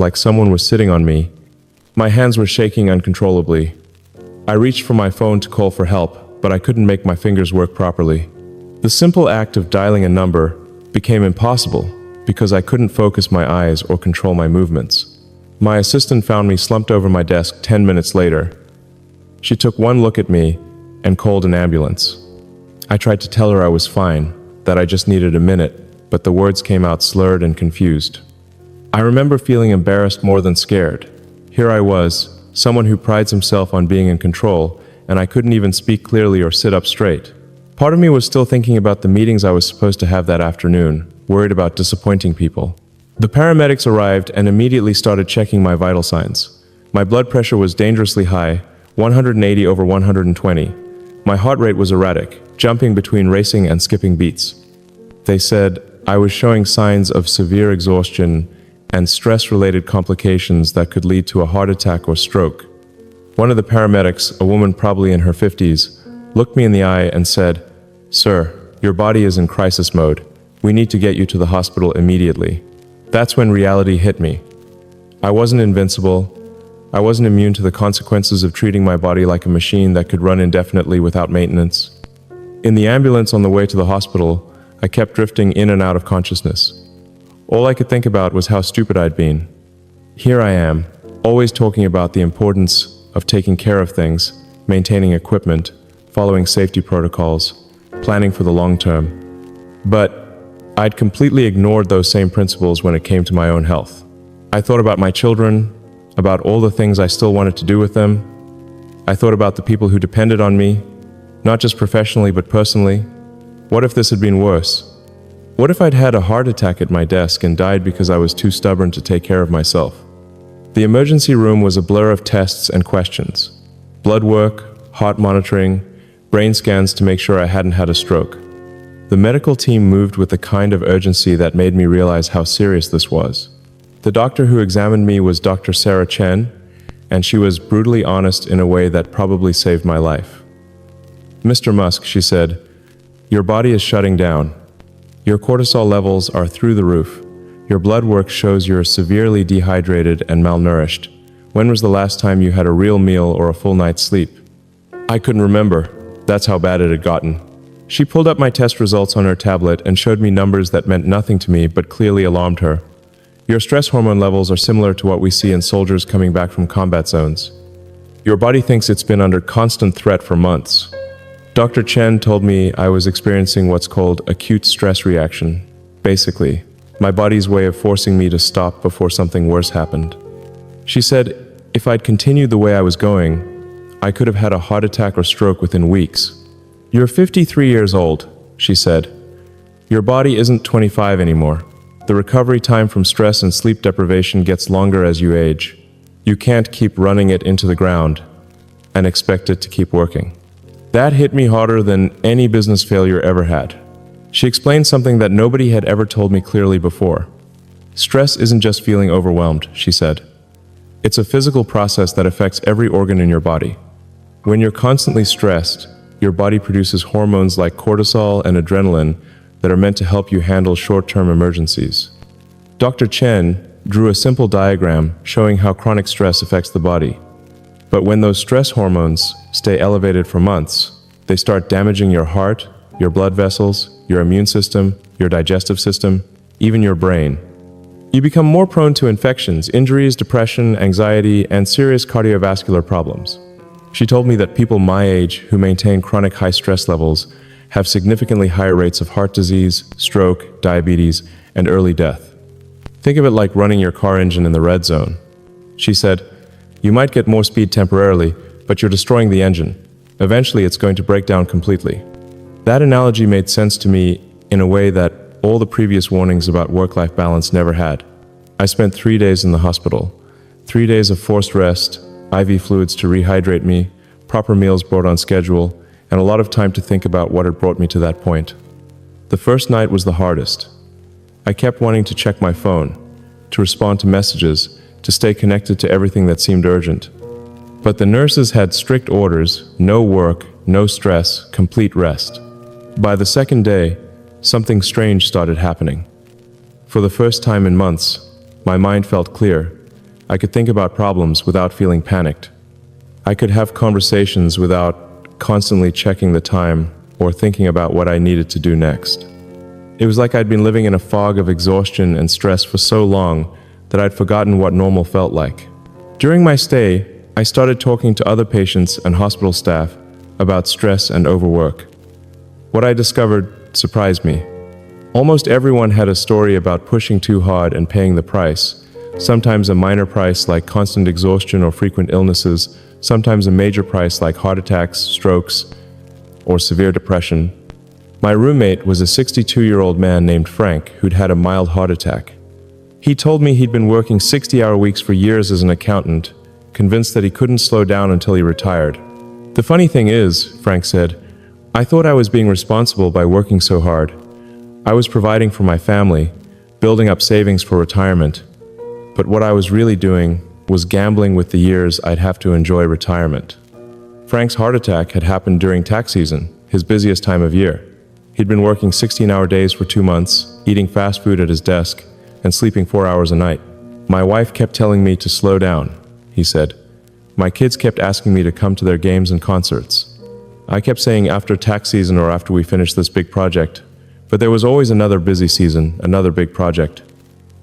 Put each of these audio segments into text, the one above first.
like someone was sitting on me. My hands were shaking uncontrollably. I reached for my phone to call for help, but I couldn't make my fingers work properly. The simple act of dialing a number became impossible because I couldn't focus my eyes or control my movements. My assistant found me slumped over my desk 10 minutes later. She took one look at me and called an ambulance. I tried to tell her I was fine, that I just needed a minute, but the words came out slurred and confused. I remember feeling embarrassed more than scared. Here I was, someone who prides himself on being in control, and I couldn't even speak clearly or sit up straight. Part of me was still thinking about the meetings I was supposed to have that afternoon, worried about disappointing people. The paramedics arrived and immediately started checking my vital signs. My blood pressure was dangerously high, 180 over 120. My heart rate was erratic, jumping between racing and skipping beats. They said I was showing signs of severe exhaustion and stress-related complications that could lead to a heart attack or stroke. One of the paramedics, a woman probably in her 50s, looked me in the eye and said, "Sir, your body is in crisis mode. We need to get you to the hospital immediately." That's when reality hit me. I wasn't invincible. I wasn't immune to the consequences of treating my body like a machine that could run indefinitely without maintenance. In the ambulance on the way to the hospital, I kept drifting in and out of consciousness. All I could think about was how stupid I'd been. Here I am, always talking about the importance of taking care of things, maintaining equipment, following safety protocols, planning for the long term. But I'd completely ignored those same principles when it came to my own health. I thought about my children, about all the things I still wanted to do with them. I thought about the people who depended on me, not just professionally but personally. What if this had been worse? What if I'd had a heart attack at my desk and died because I was too stubborn to take care of myself? The emergency room was a blur of tests and questions. Blood work, heart monitoring, brain scans to make sure I hadn't had a stroke. The medical team moved with the kind of urgency that made me realize how serious this was. The doctor who examined me was Dr. Sarah Chen, and she was brutally honest in a way that probably saved my life. "Mr. Musk," she said, "your body is shutting down. Your cortisol levels are through the roof. Your blood work shows you're severely dehydrated and malnourished. When was the last time you had a real meal or a full night's sleep?" I couldn't remember. That's how bad it had gotten. She pulled up my test results on her tablet and showed me numbers that meant nothing to me but clearly alarmed her. "Your stress hormone levels are similar to what we see in soldiers coming back from combat zones. Your body thinks it's been under constant threat for months." Dr. Chen told me I was experiencing what's called acute stress reaction. Basically, my body's way of forcing me to stop before something worse happened. She said if I'd continued the way I was going, I could have had a heart attack or stroke within weeks. "You're 53 years old," she said. "Your body isn't 25 anymore. The recovery time from stress and sleep deprivation gets longer as you age. You can't keep running it into the ground and expect it to keep working." That hit me harder than any business failure ever had. She explained something that nobody had ever told me clearly before. Stress isn't just feeling overwhelmed, she said. It's a physical process that affects every organ in your body. When you're constantly stressed, your body produces hormones like cortisol and adrenaline that are meant to help you handle short-term emergencies. Dr. Chen drew a simple diagram showing how chronic stress affects the body. But when those stress hormones stay elevated for months, they start damaging your heart, your blood vessels, your immune system, your digestive system, even your brain. You become more prone to infections, injuries, depression, anxiety, and serious cardiovascular problems. She told me that people my age who maintain chronic high stress levels have significantly higher rates of heart disease, stroke, diabetes, and early death. Think of it like running your car engine in the red zone. She said, "You might get more speed temporarily, but you're destroying the engine. Eventually, it's going to break down completely." That analogy made sense to me in a way that all the previous warnings about work-life balance never had. I spent 3 days in the hospital. 3 days of forced rest, IV fluids to rehydrate me, proper meals brought on schedule, and a lot of time to think about what had brought me to that point. The first night was the hardest. I kept wanting to check my phone, to respond to messages, to stay connected to everything that seemed urgent. But the nurses had strict orders: no work, no stress, complete rest. By the second day, something strange started happening. For the first time in months, my mind felt clear, I could think about problems without feeling panicked. I could have conversations without constantly checking the time or thinking about what I needed to do next. It was like I'd been living in a fog of exhaustion and stress for so long that I'd forgotten what normal felt like. During my stay, I started talking to other patients and hospital staff about stress and overwork. What I discovered surprised me. Almost everyone had a story about pushing too hard and paying the price, sometimes a minor price like constant exhaustion or frequent illnesses, sometimes a major price like heart attacks, strokes, or severe depression. My roommate was a 62-year-old man named Frank who'd had a mild heart attack. He told me he'd been working 60-hour weeks for years as an accountant, convinced that he couldn't slow down until he retired. The funny thing is, Frank said, I thought I was being responsible by working so hard. I was providing for my family, building up savings for retirement. But what I was really doing was gambling with the years I'd have to enjoy retirement. Frank's heart attack had happened during tax season, his busiest time of year. He'd been working 16-hour days for 2 months, eating fast food at his desk, and sleeping 4 hours a night. My wife kept telling me to slow down, he said. My kids kept asking me to come to their games and concerts. I kept saying after tax season or after we finish this big project, but there was always another busy season, another big project.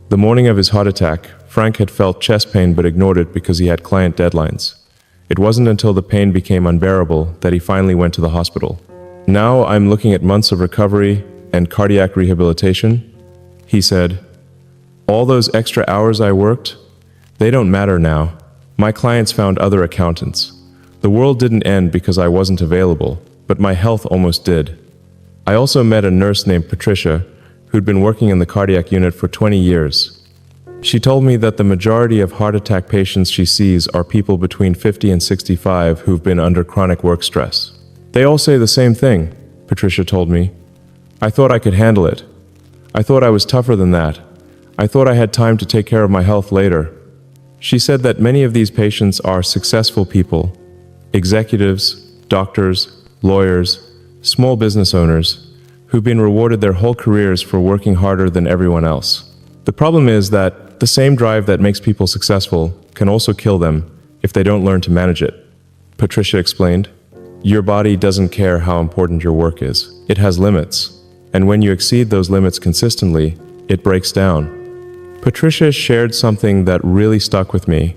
The morning of his heart attack, Frank had felt chest pain but ignored it because he had client deadlines. It wasn't until the pain became unbearable that he finally went to the hospital. Now I'm looking at months of recovery and cardiac rehabilitation, he said. All those extra hours I worked, they don't matter now. My clients found other accountants. The world didn't end because I wasn't available, but my health almost did. I also met a nurse named Patricia, who'd been working in the cardiac unit for 20 years. She told me that the majority of heart attack patients she sees are people between 50 and 65 who've been under chronic work stress. They all say the same thing, Patricia told me. I thought I could handle it. I thought I was tougher than that. I thought I had time to take care of my health later. She said that many of these patients are successful people, executives, doctors, lawyers, small business owners, who've been rewarded their whole careers for working harder than everyone else. The problem is that the same drive that makes people successful can also kill them if they don't learn to manage it. Patricia explained, your body doesn't care how important your work is. It has limits, and when you exceed those limits consistently, it breaks down. Patricia shared something that really stuck with me.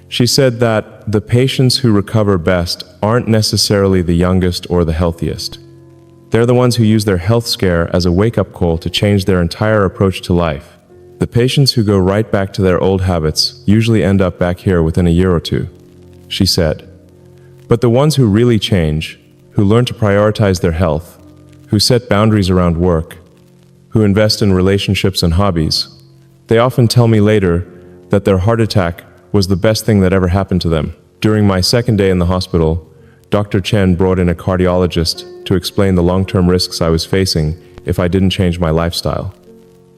She said that the patients who recover best aren't necessarily the youngest or the healthiest. They're the ones who use their health scare as a wake-up call to change their entire approach to life. The patients who go right back to their old habits usually end up back here within a year or two, she said. But the ones who really change, who learn to prioritize their health, who set boundaries around work, who invest in relationships and hobbies, they often tell me later that their heart attack was the best thing that ever happened to them. During my second day in the hospital, Dr. Chen brought in a cardiologist to explain the long-term risks I was facing if I didn't change my lifestyle.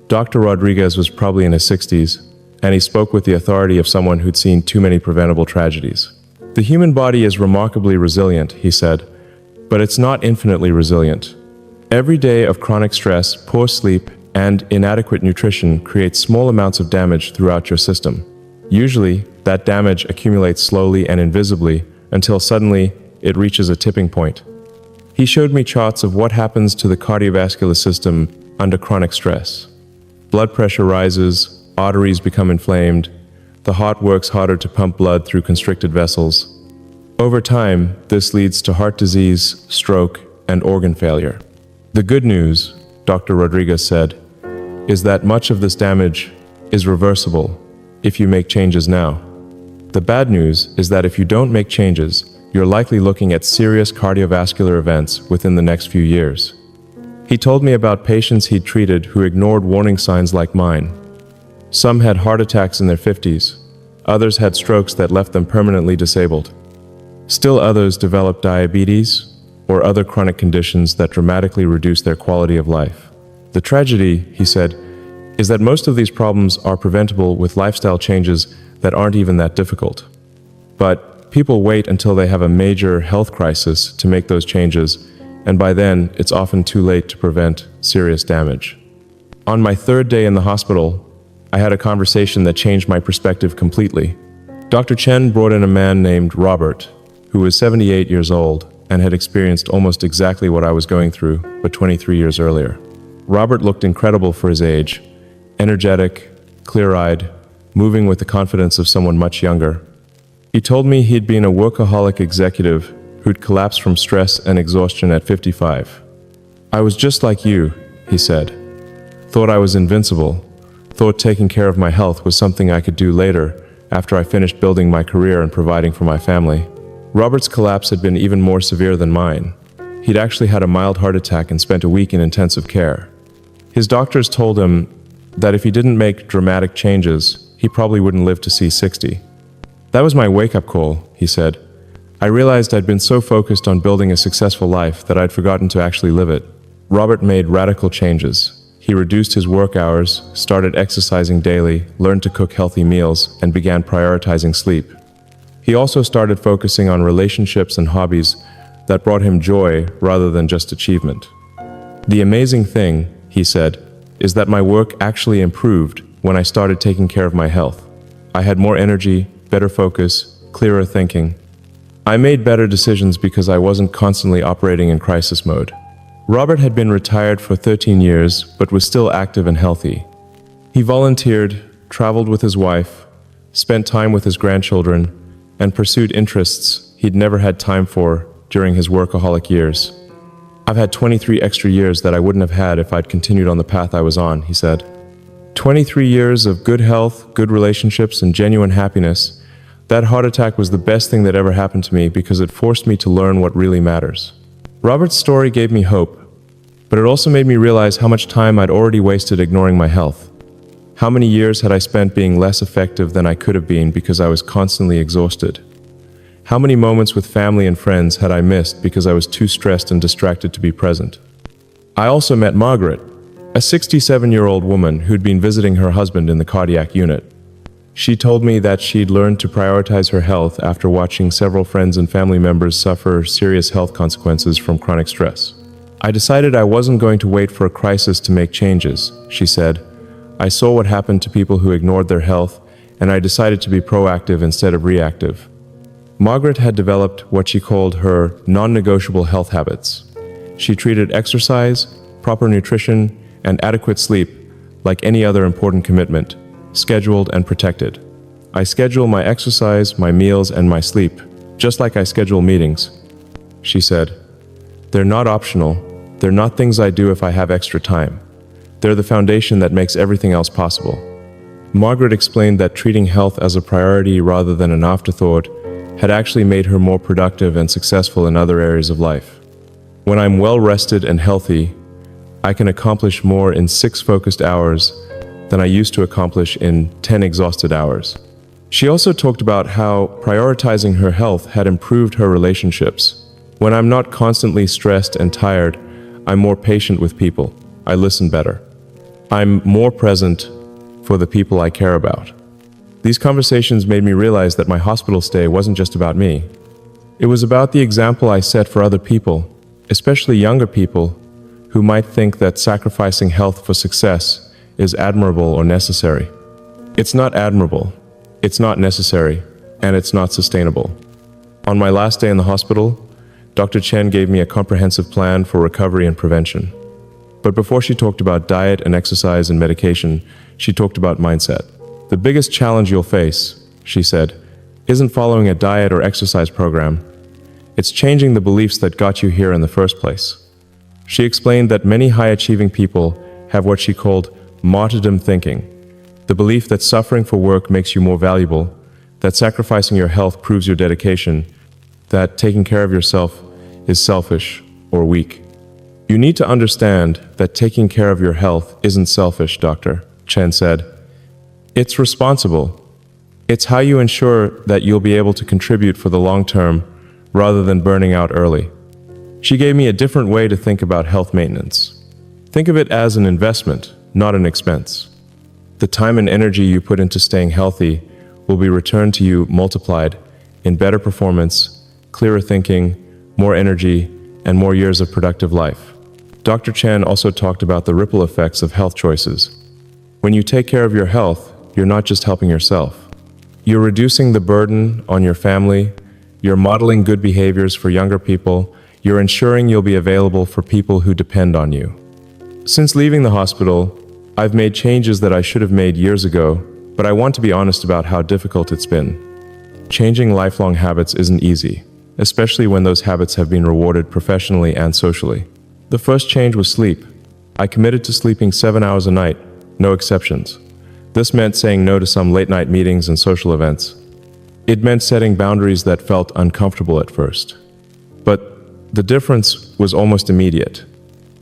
Dr. Rodriguez was probably in his 60s, and he spoke with the authority of someone who'd seen too many preventable tragedies. The human body is remarkably resilient, he said, but it's not infinitely resilient. Every day of chronic stress, poor sleep, and inadequate nutrition creates small amounts of damage throughout your system. Usually, that damage accumulates slowly and invisibly until suddenly it reaches a tipping point. He showed me charts of what happens to the cardiovascular system under chronic stress. Blood pressure rises, arteries become inflamed, the heart works harder to pump blood through constricted vessels. Over time, this leads to heart disease, stroke, and organ failure. The good news, Dr. Rodriguez said, is that much of this damage is reversible if you make changes now. The bad news is that if you don't make changes, you're likely looking at serious cardiovascular events within the next few years. He told me about patients he'd treated who ignored warning signs like mine. Some had heart attacks in their 50s. Others had strokes that left them permanently disabled. Still others developed diabetes or other chronic conditions that dramatically reduced their quality of life. The tragedy, he said, is that most of these problems are preventable with lifestyle changes that aren't even that difficult. But people wait until they have a major health crisis to make those changes, and by then, it's often too late to prevent serious damage. On my third day in the hospital, I had a conversation that changed my perspective completely. Dr. Chen brought in a man named Robert, who was 78 years old and had experienced almost exactly what I was going through, but 23 years earlier. Robert looked incredible for his age, energetic, clear-eyed, moving with the confidence of someone much younger. He told me he'd been a workaholic executive who'd collapsed from stress and exhaustion at 55. I was just like you, he said. Thought I was invincible. Thought taking care of my health was something I could do later, after I finished building my career and providing for my family. Robert's collapse had been even more severe than mine. He'd actually had a mild heart attack and spent a week in intensive care. His doctors told him that if he didn't make dramatic changes, he probably wouldn't live to see 60. That was my wake-up call, he said. I realized I'd been so focused on building a successful life that I'd forgotten to actually live it. Robert made radical changes. He reduced his work hours, started exercising daily, learned to cook healthy meals, and began prioritizing sleep. He also started focusing on relationships and hobbies that brought him joy rather than just achievement. The amazing thing, he said, is that my work actually improved when I started taking care of my health. I had more energy, better focus, clearer thinking. I made better decisions because I wasn't constantly operating in crisis mode. Robert had been retired for 13 years, but was still active and healthy. He volunteered, traveled with his wife, spent time with his grandchildren, and pursued interests he'd never had time for during his workaholic years. I've had 23 extra years that I wouldn't have had if I'd continued on the path I was on, he said. 23 years of good health, good relationships, and genuine happiness. That heart attack was the best thing that ever happened to me because it forced me to learn what really matters. Robert's story gave me hope, but it also made me realize how much time I'd already wasted ignoring my health. How many years had I spent being less effective than I could have been because I was constantly exhausted? How many moments with family and friends had I missed because I was too stressed and distracted to be present? I also met Margaret, a 67-year-old woman who'd been visiting her husband in the cardiac unit. She told me that she'd learned to prioritize her health after watching several friends and family members suffer serious health consequences from chronic stress. I decided I wasn't going to wait for a crisis to make changes, she said. I saw what happened to people who ignored their health, and I decided to be proactive instead of reactive. Margaret had developed what she called her non-negotiable health habits. She treated exercise, proper nutrition, and adequate sleep like any other important commitment, scheduled and protected. I schedule my exercise, my meals, and my sleep, just like I schedule meetings, she said. They're not optional. They're not things I do if I have extra time. They're the foundation that makes everything else possible. Margaret explained that treating health as a priority rather than an afterthought had actually made her more productive and successful in other areas of life. When I'm well rested and healthy, I can accomplish more in 6 focused hours than I used to accomplish in 10 exhausted hours. She also talked about how prioritizing her health had improved her relationships. When I'm not constantly stressed and tired, I'm more patient with people. I listen better. I'm more present for the people I care about. These conversations made me realize that my hospital stay wasn't just about me. It was about the example I set for other people, especially younger people, who might think that sacrificing health for success is admirable or necessary. It's not admirable, it's not necessary, and it's not sustainable. On my last day in the hospital, Dr. Chen gave me a comprehensive plan for recovery and prevention. But before she talked about diet and exercise and medication, she talked about mindset. The biggest challenge you'll face, she said, isn't following a diet or exercise program. It's changing the beliefs that got you here in the first place. She explained that many high-achieving people have what she called martyrdom thinking, the belief that suffering for work makes you more valuable, that sacrificing your health proves your dedication, that taking care of yourself is selfish or weak. You need to understand that taking care of your health isn't selfish, Dr. Chen said. It's responsible. It's how you ensure that you'll be able to contribute for the long term rather than burning out early. She gave me a different way to think about health maintenance. Think of it as an investment, not an expense. The time and energy you put into staying healthy will be returned to you multiplied in better performance, clearer thinking, more energy, and more years of productive life. Dr. Chen also talked about the ripple effects of health choices. When you take care of your health, you're not just helping yourself. You're reducing the burden on your family, you're modeling good behaviors for younger people, you're ensuring you'll be available for people who depend on you. Since leaving the hospital, I've made changes that I should have made years ago, but I want to be honest about how difficult it's been. Changing lifelong habits isn't easy, especially when those habits have been rewarded professionally and socially. The first change was sleep. I committed to sleeping 7 hours a night, no exceptions. This meant saying no to some late-night meetings and social events. It meant setting boundaries that felt uncomfortable at first. But the difference was almost immediate.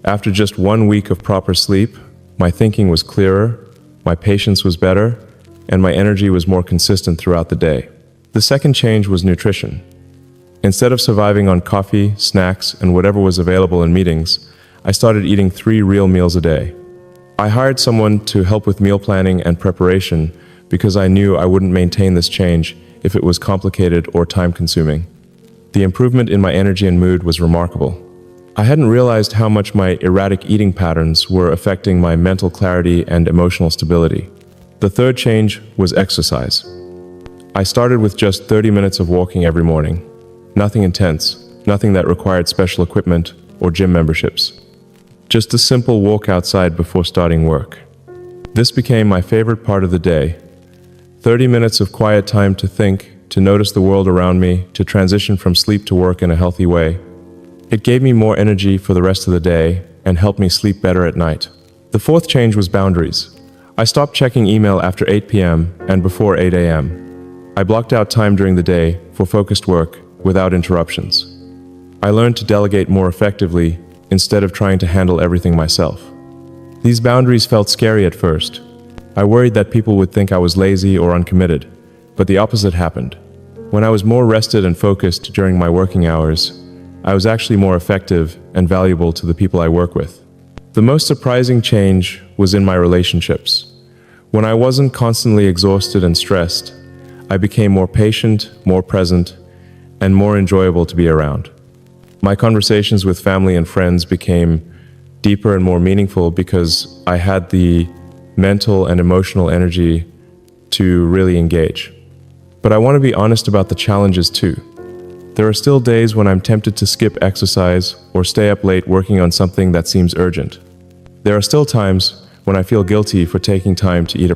After just 1 week of proper sleep, my thinking was clearer, my patience was better, and my energy was more consistent throughout the day. The second change was nutrition. Instead of surviving on coffee, snacks, and whatever was available in meetings, I started eating 3 real meals a day. I hired someone to help with meal planning and preparation because I knew I wouldn't maintain this change if it was complicated or time-consuming. The improvement in my energy and mood was remarkable. I hadn't realized how much my erratic eating patterns were affecting my mental clarity and emotional stability. The third change was exercise. I started with just 30 minutes of walking every morning. Nothing intense, nothing that required special equipment or gym memberships. Just a simple walk outside before starting work. This became my favorite part of the day. 30 minutes of quiet time to think, to notice the world around me, to transition from sleep to work in a healthy way. It gave me more energy for the rest of the day and helped me sleep better at night. The fourth change was boundaries. I stopped checking email after 8 p.m. and before 8 a.m. I blocked out time during the day for focused work without interruptions. I learned to delegate more effectively instead of trying to handle everything myself. These boundaries felt scary at first. I worried that people would think I was lazy or uncommitted, but the opposite happened. When I was more rested and focused during my working hours, I was actually more effective and valuable to the people I work with. The most surprising change was in my relationships. When I wasn't constantly exhausted and stressed, I became more patient, more present, and more enjoyable to be around. My conversations with family and friends became deeper and more meaningful because I had the mental and emotional energy to really engage. But I want to be honest about the challenges too. There are still days when I'm tempted to skip exercise or stay up late working on something that seems urgent. There are still times when I feel guilty for taking time to eat a